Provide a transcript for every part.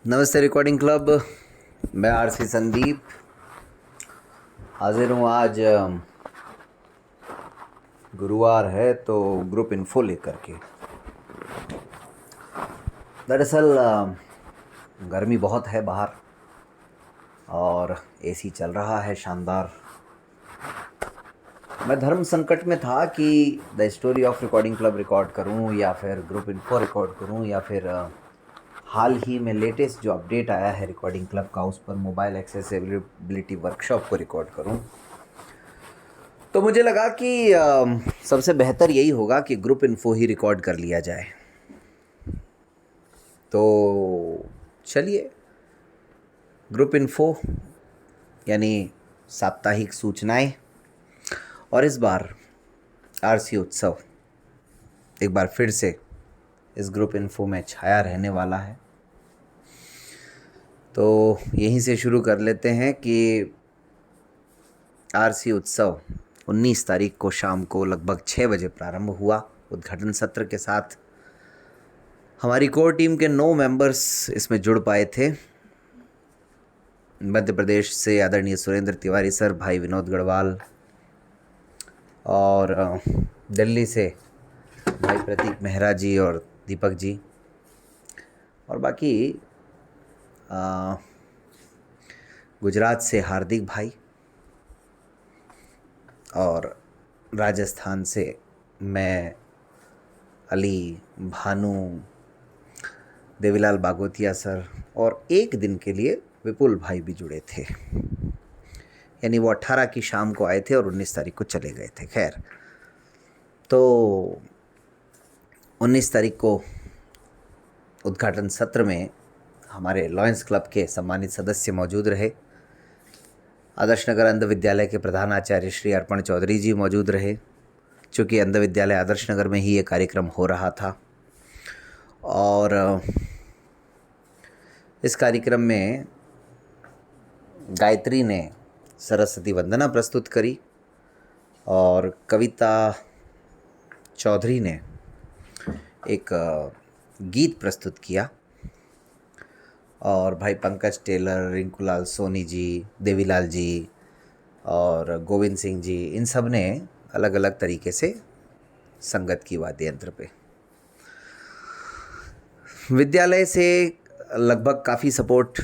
नमस्ते recording club, मैं RC Sandeep हाजिर हूँ। आज गुरुवार है तो ग्रुप इन्फो लेकर के। दरअसल गर्मी बहुत है बाहर और एसी चल रहा है शानदार। मैं धर्म संकट में था कि the story of recording club record करूं या फिर ग्रुप इन्फो रिकॉर्ड करूं या फिर हाल ही में लेटेस्ट जो अपडेट आया है रिकॉर्डिंग क्लब का उस पर मोबाइल एक्सेसिबिलिटी वर्कशॉप को रिकॉर्ड करूं। तो मुझे लगा कि सबसे बेहतर यही होगा कि ग्रुप इन्फो ही रिकॉर्ड कर लिया जाए। तो चलिए, ग्रुप इन्फो यानी साप्ताहिक सूचनाएं, और इस बार आरसी उत्सव एक बार फिर से इस ग्रुप इन्फो में छाया रहने वाला है। तो यहीं से शुरू कर लेते हैं कि आरसी उत्सव 19 तारीख को शाम को लगभग 6 बजे प्रारंभ हुआ। उद्घाटन सत्र के साथ हमारी कोर टीम के 9 मेंबर्स इसमें जुड़ पाए थे। मध्य प्रदेश से आदरणीय सुरेंद्र तिवारी सर, भाई विनोद गढ़वाल, और दिल्ली से भाई प्रतीक मेहरा जी और दीपक जी, और बाकी गुजरात से हार्दिक भाई, और राजस्थान से मैं, अली, भानु, देवीलाल बागोतिया सर, और एक दिन के लिए विपुल भाई भी जुड़े थे। यानी वो 18 की शाम को आए थे और 19 तारीख को चले गए थे। खैर, तो 19 तारीख को उद्घाटन सत्र में हमारे लॉयंस क्लब के सम्मानित सदस्य मौजूद रहे। आदर्श नगर अंध विद्यालय के प्रधानाचार्य श्री अर्पण चौधरी जी मौजूद रहे, चूँकि अंध विद्यालय आदर्श नगर में ही ये कार्यक्रम हो रहा था। और इस कार्यक्रम में गायत्री ने सरस्वती वंदना प्रस्तुत करी और कविता चौधरी ने एक गीत प्रस्तुत किया, और भाई पंकज टेलर, रिंकूलाल सोनी जी, देवीलाल जी और गोविंद सिंह जी, इन सब ने अलग अलग तरीके से संगत की वाद्य यंत्र पे। विद्यालय से लगभग काफ़ी सपोर्ट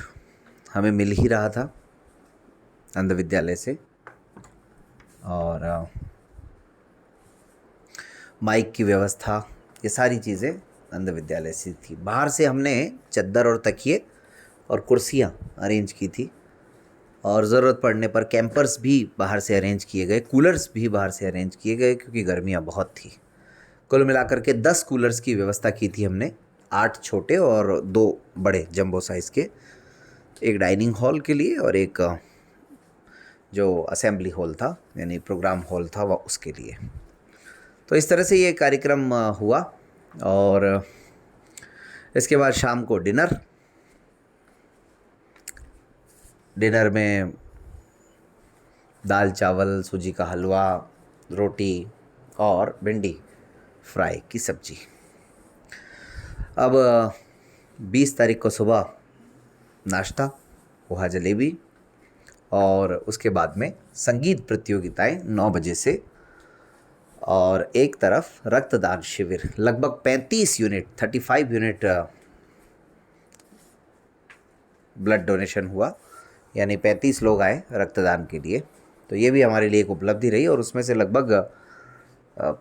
हमें मिल ही रहा था अंध विद्यालय से, और माइक की व्यवस्था, ये सारी चीज़ें अंध विद्यालय से थी। बाहर से हमने चद्दर और तकिए और कुर्सियाँ अरेंज की थी, और ज़रूरत पड़ने पर कैंपर्स भी बाहर से अरेंज किए गए, कूलर्स भी बाहर से अरेंज किए गए, क्योंकि गर्मियाँ बहुत थी। कुल मिलाकर के 10 कूलर्स की व्यवस्था की थी हमने, 8 छोटे और 2 बड़े जंबो साइज़ के, एक डाइनिंग हॉल के लिए और एक जो असेंबली हॉल था यानी प्रोग्राम हॉल था वह उसके लिए। तो इस तरह से ये कार्यक्रम हुआ। और इसके बाद शाम को डिनर में दाल चावल, सूजी का हलवा, रोटी और भिंडी फ्राई की सब्जी। अब 20 तारीख को सुबह नाश्ता, पोहा जलेबी, और उसके बाद में संगीत प्रतियोगिताएं 9 बजे से, और एक तरफ रक्तदान शिविर, लगभग 35 यूनिट ब्लड डोनेशन हुआ, यानी 35 लोग आए रक्तदान के लिए। तो ये भी हमारे लिए एक उपलब्धि रही, और उसमें से लगभग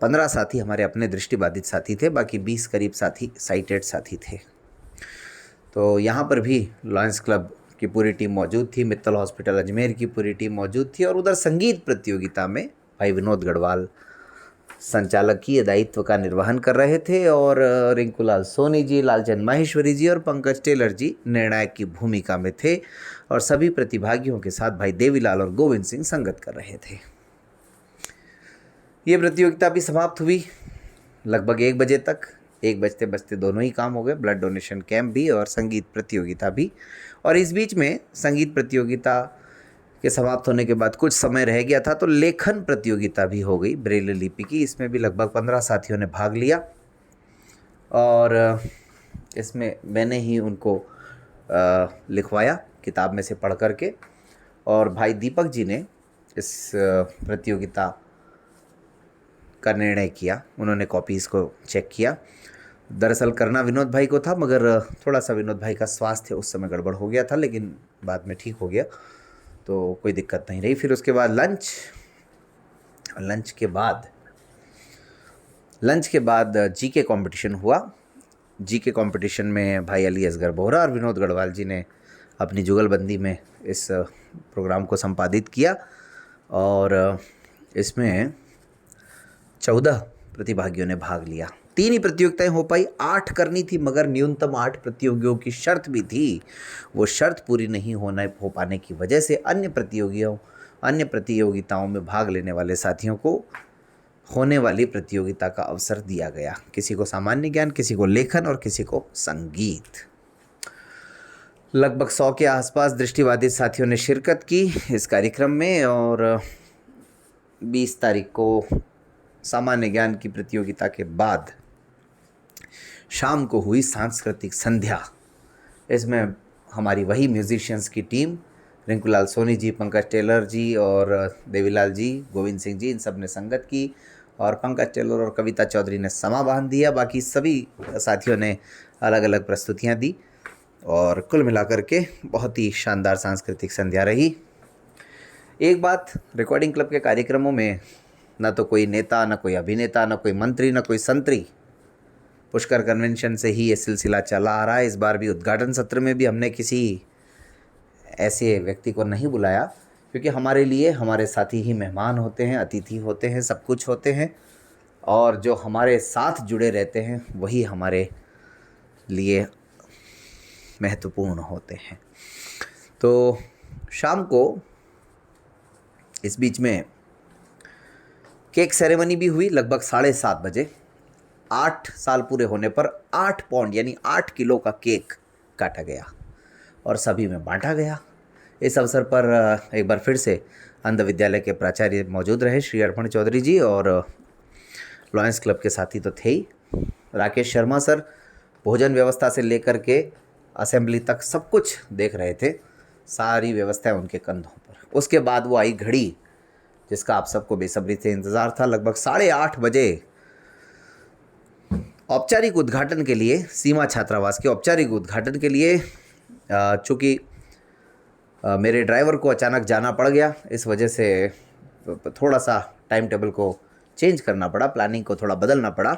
15 साथी हमारे अपने दृष्टिबाधित साथी थे, बाकी 20 करीब साथी साइटेड साथी थे। तो यहाँ पर भी लॉयंस क्लब की पूरी टीम मौजूद थी, मित्तल हॉस्पिटल अजमेर की पूरी टीम मौजूद थी, और उधर संगीत प्रतियोगिता में भाई विनोद गढ़वाल संचालकीय दायित्व का निर्वहन कर रहे थे, और रिंकूलाल सोनी जी, लालचंद माहेश्वरी जी और पंकज टेलर जी निर्णायक की भूमिका में थे, और सभी प्रतिभागियों के साथ भाई देवीलाल और गोविंद सिंह संगत कर रहे थे। ये प्रतियोगिता भी समाप्त हुई लगभग 1 बजे तक। 1 बजते बजते दोनों ही काम हो गए, ब्लड डोनेशन कैंप भी और संगीत प्रतियोगिता भी। और इस बीच में संगीत प्रतियोगिता के समाप्त होने के बाद कुछ समय रह गया था, तो लेखन प्रतियोगिता भी हो गई ब्रेल लिपि की। इसमें भी लगभग 15 साथियों ने भाग लिया, और इसमें मैंने ही उनको लिखवाया किताब में से पढ़ कर के, और भाई दीपक जी ने इस प्रतियोगिता का निर्णय किया। उन्होंने कॉपीज़ को चेक किया। दरअसल करना विनोद भाई को था, मगर थोड़ा सा विनोद भाई का स्वास्थ्य उस समय गड़बड़ हो गया था, लेकिन बाद में ठीक हो गया, तो कोई दिक्कत नहीं रही। फिर उसके बाद लंच के बाद जीके कंपटीशन हुआ। जीके कंपटीशन में भाई अली असगर बोहरा और विनोद गढ़वाल जी ने अपनी जुगलबंदी में इस प्रोग्राम को संपादित किया, और इसमें 14 प्रतिभागियों ने भाग लिया। 3 ही प्रतियोगिताएं हो पाई, 8 करनी थी, मगर न्यूनतम 8 प्रतियोगियों की शर्त भी थी। वो शर्त पूरी नहीं हो पाने की वजह से अन्य प्रतियोगिताओं में भाग लेने वाले साथियों को होने वाली प्रतियोगिता का अवसर दिया गया। किसी को सामान्य ज्ञान, किसी को लेखन और किसी को संगीत। लगभग 100 के आसपास दृष्टिबाधित साथियों ने शिरकत की इस कार्यक्रम में, और 20 तारीख को सामान्य ज्ञान की प्रतियोगिता के बाद शाम को हुई सांस्कृतिक संध्या। इसमें हमारी वही म्यूजिशियंस की टीम, रिंकूलाल सोनी जी, पंकज टेलर जी और देवीलाल जी, गोविंद सिंह जी, इन सब ने संगत की, और पंकज टेलर और कविता चौधरी ने समा बांध दिया। बाकी सभी साथियों ने अलग अलग प्रस्तुतियां दी, और कुल मिलाकर के बहुत ही शानदार सांस्कृतिक संध्या रही। एक बात, रिकॉर्डिंग क्लब के कार्यक्रमों में ना तो कोई नेता, ना कोई अभिनेता, ना कोई मंत्री, ना कोई संतरी। पुष्कर कन्वेंशन से ही ये सिलसिला चला आ रहा है। इस बार भी उद्घाटन सत्र में भी हमने किसी ऐसे व्यक्ति को नहीं बुलाया, क्योंकि हमारे लिए हमारे साथी ही मेहमान होते हैं, अतिथि होते हैं, सब कुछ होते हैं, और जो हमारे साथ जुड़े रहते हैं वही हमारे लिए महत्वपूर्ण होते हैं। तो शाम को इस बीच में केक सेरेमनी भी हुई लगभग 7:30 बजे। 8 साल पूरे होने पर 8 पाउंड यानी 8 किलो का केक काटा गया और सभी में बांटा गया। इस अवसर पर एक बार फिर से अंध विद्यालय के प्राचार्य मौजूद रहे, श्री अर्पण चौधरी जी, और लॉयंस क्लब के साथी तो थे ही। राकेश शर्मा सर भोजन व्यवस्था से लेकर के असेंबली तक सब कुछ देख रहे थे, सारी व्यवस्थाएं उनके कंधों पर। उसके बाद वो आई घड़ी जिसका आप सबको बेसब्री से इंतज़ार था। लगभग 8:30 बजे औपचारिक उद्घाटन के लिए, सीमा छात्रावास के औपचारिक उद्घाटन के लिए, चूँकि मेरे ड्राइवर को अचानक जाना पड़ गया, इस वजह से थोड़ा सा टाइम टेबल को चेंज करना पड़ा, प्लानिंग को थोड़ा बदलना पड़ा,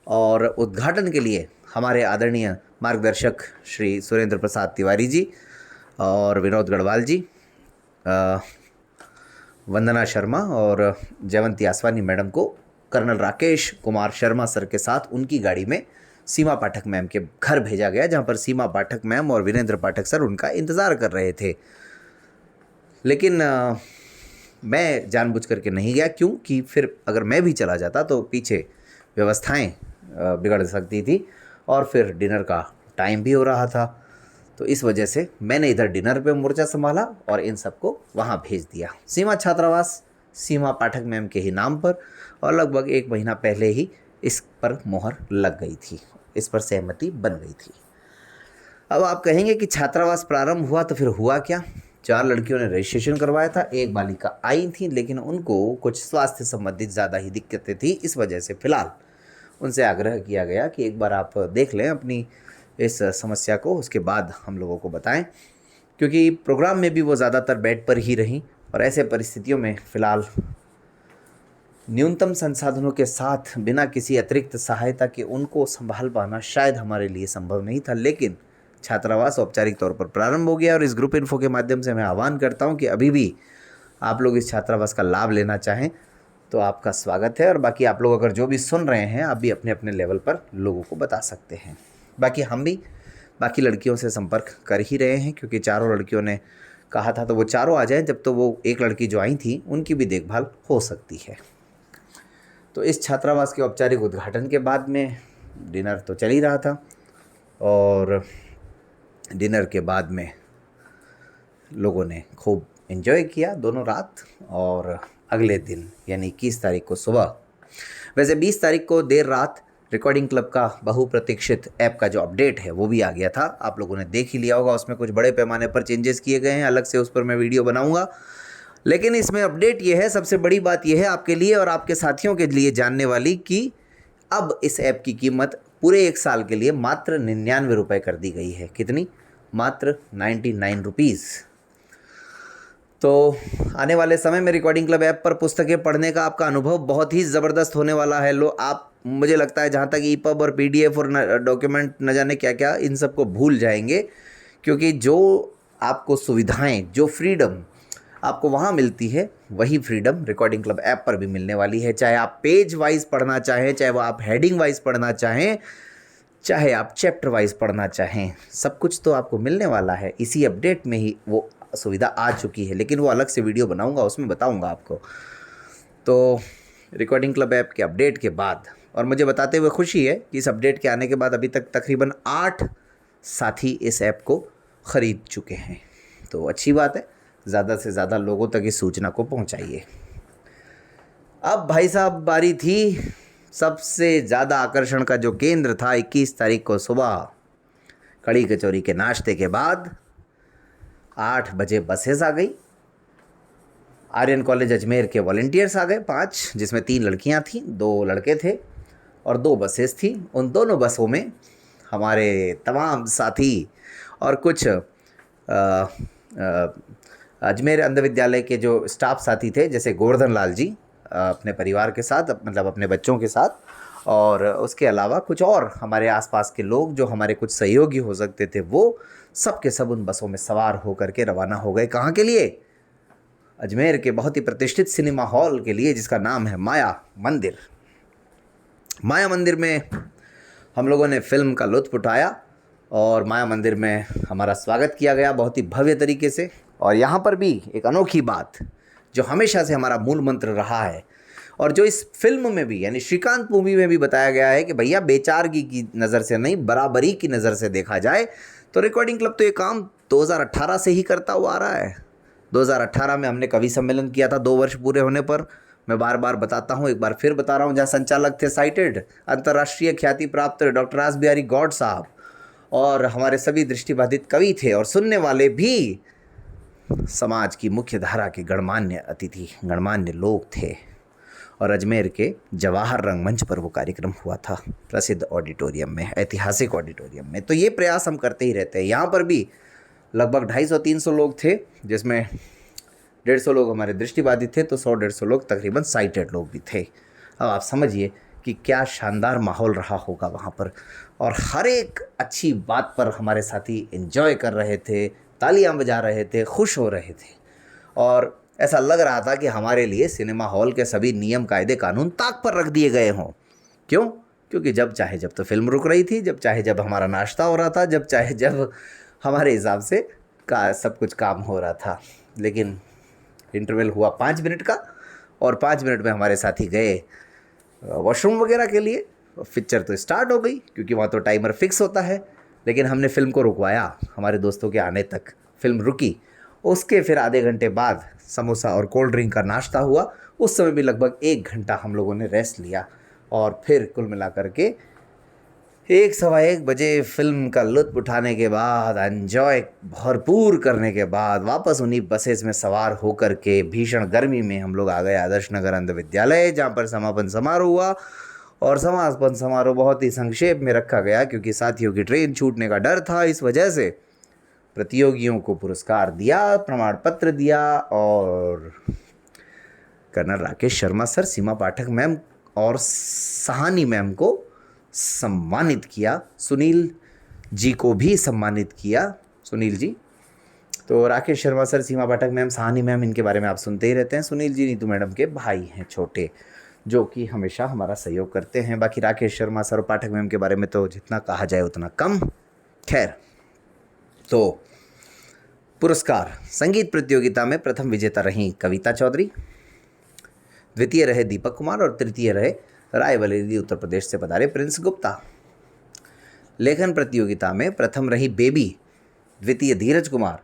और उद्घाटन के लिए हमारे आदरणीय मार्गदर्शक श्री सुरेंद्र प्रसाद तिवारी जी और विनोद गढ़वाल जी, वंदना शर्मा और जयवंती आसवानी मैडम को कर्नल राकेश कुमार शर्मा सर के साथ उनकी गाड़ी में सीमा पाठक मैम के घर भेजा गया, जहां पर सीमा पाठक मैम और वीरेंद्र पाठक सर उनका इंतज़ार कर रहे थे। लेकिन मैं जानबूझ करके नहीं गया, क्योंकि फिर अगर मैं भी चला जाता तो पीछे व्यवस्थाएं बिगड़ सकती थी, और फिर डिनर का टाइम भी हो रहा था। तो इस वजह से मैंने इधर डिनर पे मोर्चा संभाला और इन सबको वहाँ भेज दिया। सीमा छात्रावास सीमा पाठक मैम के ही नाम पर, और लगभग 1 महीना पहले ही इस पर मोहर लग गई थी, इस पर सहमति बन गई थी। अब आप कहेंगे कि छात्रावास प्रारंभ हुआ तो फिर हुआ क्या? 4 लड़कियों ने रजिस्ट्रेशन करवाया था, 1 बालिका आई थी, लेकिन उनको कुछ स्वास्थ्य संबंधित ज़्यादा ही दिक्कतें थी। इस वजह से फ़िलहाल उनसे आग्रह किया गया कि एक बार आप देख लें अपनी इस समस्या को, उसके बाद हम लोगों को बताएं, क्योंकि प्रोग्राम में भी वो ज़्यादातर बेड पर ही रहीं, और ऐसे परिस्थितियों में फ़िलहाल न्यूनतम संसाधनों के साथ बिना किसी अतिरिक्त सहायता के उनको संभाल पाना शायद हमारे लिए संभव नहीं था। लेकिन छात्रावास औपचारिक तौर पर प्रारंभ हो गया, और इस ग्रुप इन्फो के माध्यम से मैं आह्वान करता हूं कि अभी भी आप लोग इस छात्रावास का लाभ लेना चाहें तो आपका स्वागत है। और बाकी आप लोग अगर जो भी सुन रहे हैं, आप भी अपने अपने लेवल पर लोगों को बता सकते हैं। बाकी हम भी बाकी लड़कियों से संपर्क कर ही रहे हैं, क्योंकि चारों लड़कियों ने कहा था तो वो चारों आ जाएं, जब तो वो एक लड़की जो आई थी उनकी भी देखभाल हो सकती है। तो इस छात्रावास के औपचारिक उद्घाटन के बाद में डिनर तो चल ही रहा था, और डिनर के बाद में लोगों ने खूब एंजॉय किया दोनों रात, और अगले दिन यानी 21 तारीख को सुबह, वैसे 20 तारीख को देर रात रिकॉर्डिंग क्लब का बहुप्रतीक्षित ऐप का जो अपडेट है वो भी आ गया था। आप लोगों ने देख ही लिया होगा, उसमें कुछ बड़े पैमाने पर चेंजेस किए गए हैं, अलग से उस पर मैं वीडियो बनाऊंगा। लेकिन इसमें अपडेट ये है, सबसे बड़ी बात ये है आपके लिए और आपके साथियों के लिए जानने वाली, कि अब इस ऐप की कीमत पूरे 1 साल के लिए मात्र 99 रुपये कर दी गई है। कितनी? मात्र 99 रुपीज़। तो आने वाले समय में रिकॉर्डिंग क्लब ऐप पर पुस्तकें पढ़ने का आपका अनुभव बहुत ही ज़बरदस्त होने वाला है। आप, मुझे लगता है जहाँ तक ईपब और पीडीएफ और डॉक्यूमेंट न जाने क्या क्या, इन सबको भूल जाएंगे, क्योंकि जो आपको सुविधाएं, जो फ्रीडम आपको वहाँ मिलती है, वही फ्रीडम रिकॉर्डिंग क्लब ऐप पर भी मिलने वाली है। चाहे आप पेज वाइज पढ़ना चाहें, चाहे वो आप हेडिंग वाइज पढ़ना चाहें, चाहे आप चैप्टर वाइज पढ़ना चाहें, सब कुछ तो आपको मिलने वाला है। इसी अपडेट में ही वो सुविधा आ चुकी है, लेकिन वो अलग से वीडियो बनाऊंगा, उसमें बताऊंगा आपको। तो रिकॉर्डिंग क्लब ऐप के अपडेट के बाद, और मुझे बताते हुए खुशी है कि इस अपडेट के आने के बाद अभी तक तकरीबन 8 साथी इस ऐप को ख़रीद चुके हैं। तो अच्छी बात है, ज़्यादा से ज़्यादा लोगों तक इस सूचना को पहुंचाइए। अब भाई साहब, बारी थी सबसे ज़्यादा आकर्षण का जो केंद्र था। 21 तारीख को सुबह कड़ी कचौरी के नाश्ते के बाद 8 बजे बसेस आ गई। आर्यन कॉलेज अजमेर के वॉलंटियर्स आ गए 5, जिसमें 3 लड़कियां थीं, 2 लड़के थे और 2 बसेस थी। उन दोनों बसों में हमारे तमाम साथी और कुछ अजमेर अंध विद्यालय के जो स्टाफ साथी थे, जैसे गोवर्धन लाल जी अपने परिवार के साथ, मतलब अपने बच्चों के साथ, और उसके अलावा कुछ और हमारे आसपास के लोग जो हमारे कुछ सहयोगी हो सकते थे, वो सब के सब उन बसों में सवार होकर के रवाना हो गए। कहाँ के लिए? अजमेर के बहुत ही प्रतिष्ठित सिनेमा हॉल के लिए, जिसका नाम है माया मंदिर। माया मंदिर में हम लोगों ने फिल्म का लुत्फ़ उठाया और माया मंदिर में हमारा स्वागत किया गया बहुत ही भव्य तरीके से। और यहाँ पर भी एक अनोखी बात जो हमेशा से हमारा मूल मंत्र रहा है, और जो इस फिल्म में भी, यानी श्रीकांत मूवी में भी बताया गया है कि भैया बेचारगी की नज़र से नहीं, बराबरी की नज़र से देखा जाए तो रिकॉर्डिंग क्लब तो ये काम 2018 से ही करता हुआ आ रहा है। 2018 में हमने कवि सम्मेलन किया था, 2 वर्ष पूरे होने पर। मैं बार बार बताता हूँ, एक बार फिर बता रहा हूँ, जहाँ संचालक थे साइटेड अंतर्राष्ट्रीय ख्याति प्राप्त डॉक्टर रास बिहारी गौड़ साहब, और हमारे सभी दृष्टिबाधित कवि थे, और सुनने वाले भी समाज की मुख्य धारा के गणमान्य अतिथि, गणमान्य लोग थे। और अजमेर के जवाहर रंगमंच पर वो कार्यक्रम हुआ था, प्रसिद्ध ऑडिटोरियम में, ऐतिहासिक ऑडिटोरियम में। तो ये प्रयास हम करते ही रहते हैं। यहाँ पर भी लगभग 250-300 लोग थे, जिसमें 150 लोग हमारे दृष्टिबाधित थे, तो 100-150 लोग तकरीबन साइटेड लोग भी थे। अब आप समझिए कि क्या शानदार माहौल रहा होगा वहाँ पर, और हर एक अच्छी बात पर हमारे साथी एंजॉय कर रहे थे, तालियां बजा रहे थे, खुश हो रहे थे, और ऐसा लग रहा था कि हमारे लिए सिनेमा हॉल के सभी नियम कायदे कानून ताक पर रख दिए गए हों। क्यों? क्योंकि जब चाहे जब तो फिल्म रुक रही थी, जब चाहे जब हमारा नाश्ता हो रहा था, जब चाहे जब हमारे हिसाब से सब कुछ काम हो रहा था। लेकिन इंटरवल हुआ 5 मिनट का, और 5 मिनट में हमारे साथी गए वॉशरूम वगैरह के लिए। पिक्चर तो स्टार्ट हो गई, क्योंकि वहाँ तो टाइमर फिक्स होता है, लेकिन हमने फिल्म को रुकवाया हमारे दोस्तों के आने तक। फिल्म रुकी, उसके फिर आधे घंटे बाद समोसा और कोल्ड ड्रिंक का नाश्ता हुआ। उस समय भी लगभग 1 घंटा हम लोगों ने रेस्ट लिया, और फिर कुल मिला करके 1-1:15 बजे फिल्म का लुत्फ़ उठाने के बाद, एंजॉय भरपूर करने के बाद, वापस उन्हीं बसेस में सवार होकर के भीषण गर्मी में हम लोग आ गए आदर्श नगर अंध विद्यालय, जहाँ पर समापन समारोह हुआ। और समापन समारोह बहुत ही संक्षेप में रखा गया, क्योंकि साथियों की ट्रेन छूटने का डर था। इस वजह से प्रतियोगियों को पुरस्कार दिया, प्रमाण पत्र दिया, और कर्नल राकेश शर्मा सर, सीमा पाठक मैम और सहानी मैम को सम्मानित किया। सुनील जी को भी सम्मानित किया, सुनील जी। तो राकेश शर्मा सर, सीमा पाठक मैम, सहानी मैम, इनके बारे में आप सुनते ही रहते हैं। सुनील जी नीतू मैडम के भाई हैं छोटे, जो कि हमेशा हमारा सहयोग करते हैं। बाकी राकेश शर्मा सर और पाठक मैम के बारे में तो जितना कहा जाए उतना कम। खैर, तो पुरस्कार, संगीत प्रतियोगिता में प्रथम विजेता रहीं कविता चौधरी, द्वितीय रहे दीपक कुमार, और तृतीय रहे रायबरेली उत्तर प्रदेश से पधारे प्रिंस गुप्ता। लेखन प्रतियोगिता में प्रथम रही बेबी, द्वितीय धीरज कुमार,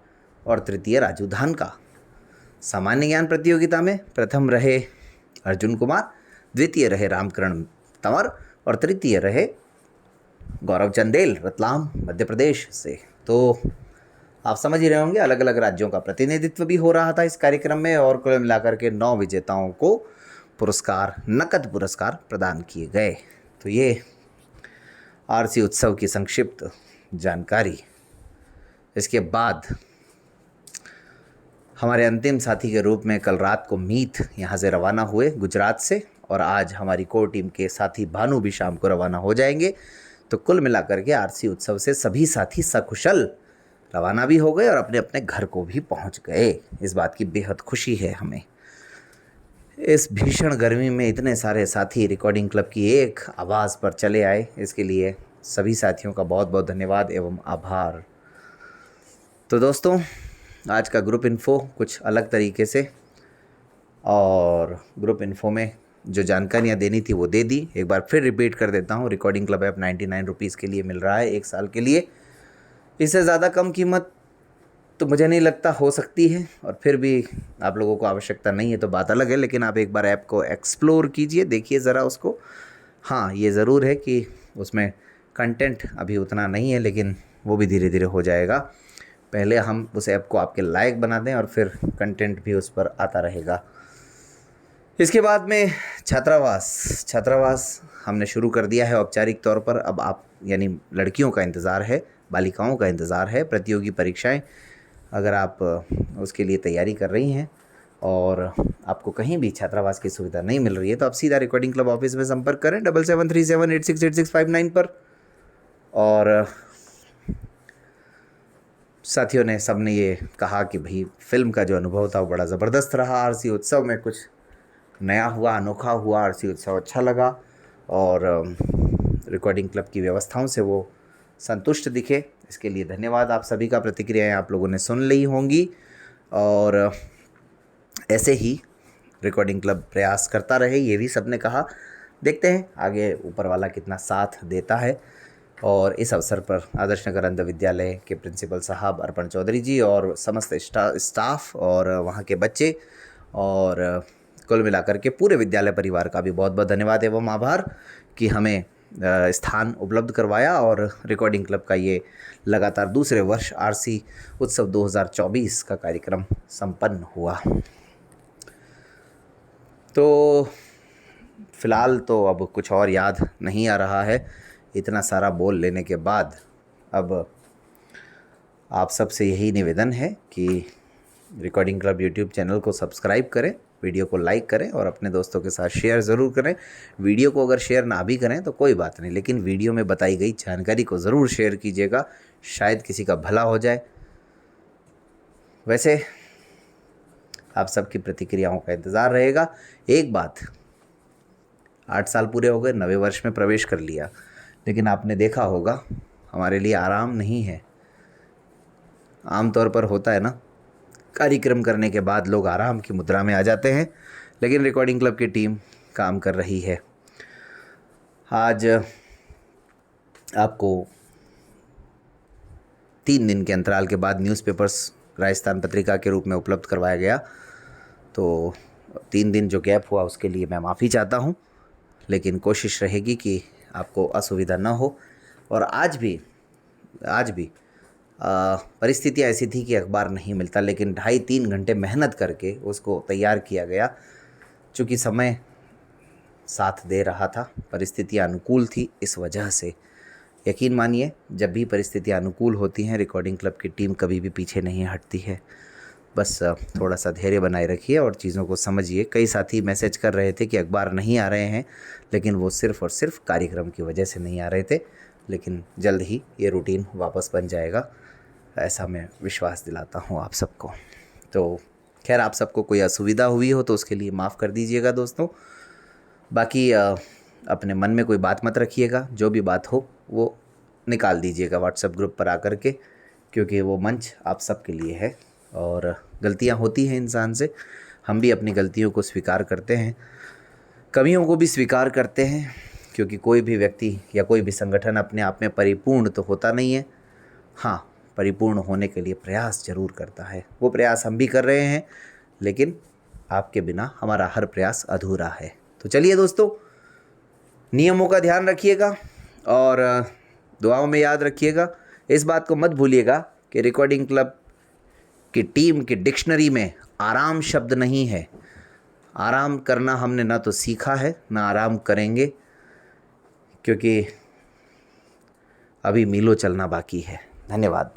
और तृतीय राजू धानका। सामान्य ज्ञान प्रतियोगिता में प्रथम रहे अर्जुन कुमार, द्वितीय रहे रामकरण तंवर, और तृतीय रहे गौरव चंदेल, रतलाम मध्य प्रदेश से। तो आप समझ ही रहे होंगे, अलग अलग राज्यों का प्रतिनिधित्व भी हो रहा था इस कार्यक्रम में, और कुल मिलाकर के 9 विजेताओं को पुरस्कार, नकद पुरस्कार प्रदान किए गए। तो ये आरसी उत्सव की संक्षिप्त जानकारी। इसके बाद हमारे अंतिम साथी के रूप में कल रात को मीत यहाँ से रवाना हुए गुजरात से, और आज हमारी कोर टीम के साथी भानु भी शाम को रवाना हो जाएंगे। तो कुल मिलाकर के आरसी उत्सव से सभी साथी सकुशल रवाना भी हो गए और अपने अपने घर को भी पहुंच गए। इस बात की बेहद खुशी है हमें। इस भीषण गर्मी में इतने सारे साथी रिकॉर्डिंग क्लब की एक आवाज़ पर चले आए, इसके लिए सभी साथियों का बहुत बहुत धन्यवाद एवं आभार। तो दोस्तों, आज का ग्रुप इन्फो कुछ अलग तरीके से, और ग्रुप इन्फो में जो जानकारियाँ देनी थी वो दे दी। एक बार फिर रिपीट कर देता हूँ, रिकॉर्डिंग क्लब ऐप 99 रुपीज़ के लिए मिल रहा है 1 साल के लिए। इससे ज़्यादा कम कीमत तो मुझे नहीं लगता हो सकती है, और फिर भी आप लोगों को आवश्यकता नहीं है तो बात अलग है, लेकिन आप एक बार ऐप को एक्सप्लोर कीजिए, देखिए ज़रा उसको। हाँ, ये ज़रूर है कि उसमें कंटेंट अभी उतना नहीं है, लेकिन वो भी धीरे धीरे हो जाएगा। पहले हम उस ऐप को आपके लायक बना दें और फिर कंटेंट भी उस पर आता रहेगा। इसके बाद में छात्रावास हमने शुरू कर दिया है औपचारिक तौर पर। अब आप यानी लड़कियों का इंतज़ार है, बालिकाओं का इंतज़ार है। प्रतियोगी परीक्षाएं, अगर आप उसके लिए तैयारी कर रही हैं और आपको कहीं भी छात्रावास की सुविधा नहीं मिल रही है, तो आप सीधा रिकॉर्डिंग क्लब ऑफिस में संपर्क करें 7737868659 पर। और साथियों ने सबने ये कहा कि भाई फिल्म का जो अनुभव था वो बड़ा ज़बरदस्त रहा। आरसी उत्सव में कुछ नया हुआ, अनोखा हुआ, आरसी उत्सव अच्छा लगा, और रिकॉर्डिंग क्लब की व्यवस्थाओं से वो संतुष्ट दिखे। इसके लिए धन्यवाद। आप सभी का प्रतिक्रियाएं आप लोगों ने सुन ली होंगी, और ऐसे ही रिकॉर्डिंग क्लब प्रयास करता रहे, ये भी सबने कहा। देखते हैं आगे ऊपर वाला कितना साथ देता है। और इस अवसर पर आदर्श नगर अंध विद्यालय के प्रिंसिपल साहब अर्पण चौधरी जी और समस्त स्टाफ और वहाँ के बच्चे और कुल मिलाकर के पूरे विद्यालय परिवार का भी बहुत बहुत धन्यवाद एवं आभार कि हमें स्थान उपलब्ध करवाया, और रिकॉर्डिंग क्लब का ये लगातार दूसरे वर्ष आरसी उत्सव 2024 का कार्यक्रम संपन्न हुआ। तो फ़िलहाल तो अब कुछ और याद नहीं आ रहा है। इतना सारा बोल लेने के बाद अब आप सबसे यही निवेदन है कि रिकॉर्डिंग क्लब यूट्यूब चैनल को सब्सक्राइब करें, वीडियो को लाइक करें और अपने दोस्तों के साथ शेयर ज़रूर करें। वीडियो को अगर शेयर ना भी करें तो कोई बात नहीं, लेकिन वीडियो में बताई गई जानकारी को ज़रूर शेयर कीजिएगा, शायद किसी का भला हो जाए। वैसे आप सबकी प्रतिक्रियाओं का इंतज़ार रहेगा। एक बात, 8 साल पूरे हो गए, 9वें वर्ष में प्रवेश कर लिया, लेकिन आपने देखा होगा हमारे लिए आराम नहीं है। आमतौर पर होता है ना, कार्यक्रम करने के बाद लोग आराम की मुद्रा में आ जाते हैं, लेकिन रिकॉर्डिंग क्लब की टीम काम कर रही है। आज आपको 3 दिन के अंतराल के बाद न्यूज़पेपर्स राजस्थान पत्रिका के रूप में उपलब्ध करवाया गया। तो 3 दिन जो गैप हुआ उसके लिए मैं माफ़ी चाहता हूँ, लेकिन कोशिश रहेगी कि आपको असुविधा न हो। और आज भी परिस्थितियाँ ऐसी थी कि अखबार नहीं मिलता, लेकिन 2.5-3 घंटे मेहनत करके उसको तैयार किया गया। चूँकि समय साथ दे रहा था, परिस्थितियाँ अनुकूल थी, इस वजह से यकीन मानिए जब भी परिस्थितियाँ अनुकूल होती हैं रिकॉर्डिंग क्लब की टीम कभी भी पीछे नहीं हटती है। बस थोड़ा सा धैर्य बनाए रखिए और चीज़ों को समझिए। कई साथी मैसेज कर रहे थे कि अखबार नहीं आ रहे हैं, लेकिन वो सिर्फ़ और सिर्फ कार्यक्रम की वजह से नहीं आ रहे थे, लेकिन जल्द ही ये रूटीन वापस बन जाएगा, ऐसा मैं विश्वास दिलाता हूँ आप सबको। तो खैर, आप सबको कोई असुविधा हुई हो तो उसके लिए माफ़ कर दीजिएगा दोस्तों। बाकी अपने मन में कोई बात मत रखिएगा, जो भी बात हो वो निकाल दीजिएगा व्हाट्सएप ग्रुप पर आकर के, क्योंकि वो मंच आप सबके लिए है। और गलतियां होती हैं इंसान से, हम भी अपनी गलतियों को स्वीकार करते हैं, कमियों को भी स्वीकार करते हैं, क्योंकि कोई भी व्यक्ति या कोई भी संगठन अपने आप में परिपूर्ण तो होता नहीं है। हाँ, परिपूर्ण होने के लिए प्रयास जरूर करता है। वो प्रयास हम भी कर रहे हैं, लेकिन आपके बिना हमारा हर प्रयास अधूरा है। तो चलिए दोस्तों, नियमों का ध्यान रखिएगा और दुआओं में याद रखिएगा। इस बात को मत भूलिएगा कि रिकॉर्डिंग क्लब की टीम की डिक्शनरी में आराम शब्द नहीं है। आराम करना हमने ना तो सीखा है ना आराम करेंगे, क्योंकि अभी मीलों चलना बाकी है। धन्यवाद।